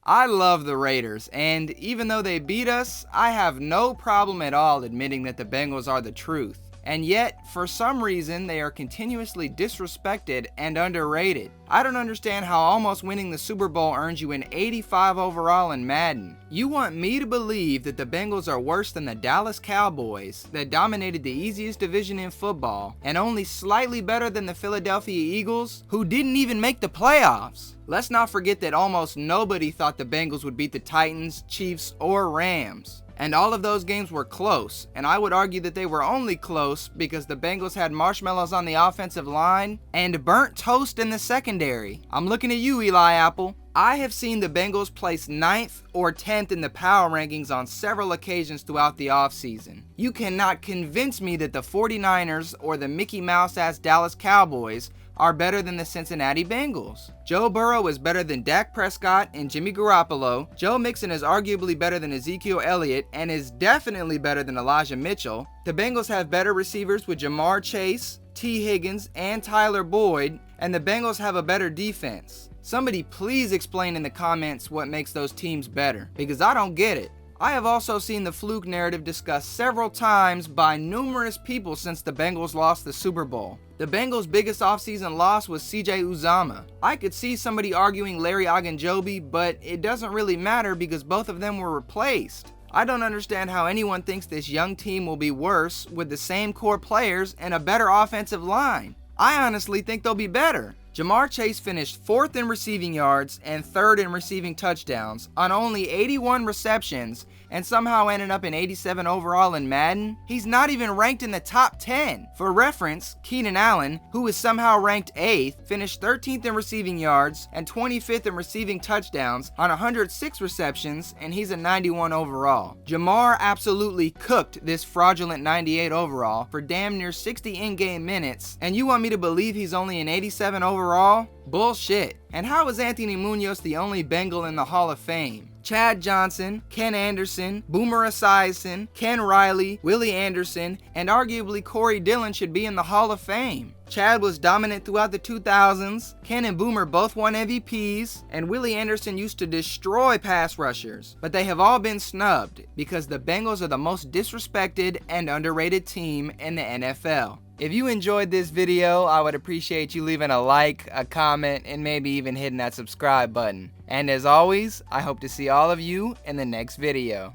I love the Raiders, and even though they beat us, I have no problem at all admitting that the Bengals are the truth. And yet, for some reason, they are continuously disrespected and underrated. I don't understand how almost winning the Super Bowl earns you an 85 overall in Madden. You want me to believe that the Bengals are worse than the Dallas Cowboys that dominated the easiest division in football, and only slightly better than the Philadelphia Eagles, who didn't even make the playoffs. Let's not forget that almost nobody thought the Bengals would beat the Titans, Chiefs, or Rams. And all of those games were close, and I would argue that they were only close because the Bengals had marshmallows on the offensive line and burnt toast in the secondary. I'm looking at you, Eli Apple. I have seen the Bengals place 9th or 10th in the power rankings on several occasions throughout the offseason. You cannot convince me that the 49ers or the Mickey Mouse-ass Dallas Cowboys are better than the Cincinnati Bengals. Joe Burrow is better than Dak Prescott and Jimmy Garoppolo. Joe Mixon is arguably better than Ezekiel Elliott and is definitely better than Elijah Mitchell. The Bengals have better receivers with Jamar Chase, T. Higgins, and Tyler Boyd, and the Bengals have a better defense. Somebody please explain in the comments what makes those teams better, because I don't get it. I have also seen the fluke narrative discussed several times by numerous people since the Bengals lost the Super Bowl. The Bengals' biggest offseason loss was CJ Uzomah. I could see somebody arguing Larry Ogunjobi, but it doesn't really matter because both of them were replaced. I don't understand how anyone thinks this young team will be worse with the same core players and a better offensive line. I honestly think they'll be better. Jamar Chase finished 4th in receiving yards and 3rd in receiving touchdowns on only 81 receptions and somehow ended up in 87 overall in Madden. He's not even ranked in the top 10. For reference, Keenan Allen, who is somehow ranked 8th, finished 13th in receiving yards and 25th in receiving touchdowns on 106 receptions, and he's a 91 overall. Jamar absolutely cooked this fraudulent 98 overall for damn near 60 in-game minutes, and you want me to believe he's only an 87 overall? Bullshit. And how is Anthony Munoz the only Bengal in the Hall of Fame? Chad Johnson, Ken Anderson, Boomer Esiason, Ken Riley, Willie Anderson, and arguably Corey Dillon should be in the Hall of Fame. Chad was dominant throughout the 2000s, Ken and Boomer both won MVPs, and Willie Anderson used to destroy pass rushers. But they have all been snubbed because the Bengals are the most disrespected and underrated team in the NFL. If you enjoyed this video, I would appreciate you leaving a like, a comment, and maybe even hitting that subscribe button. And as always, I hope to see all of you in the next video.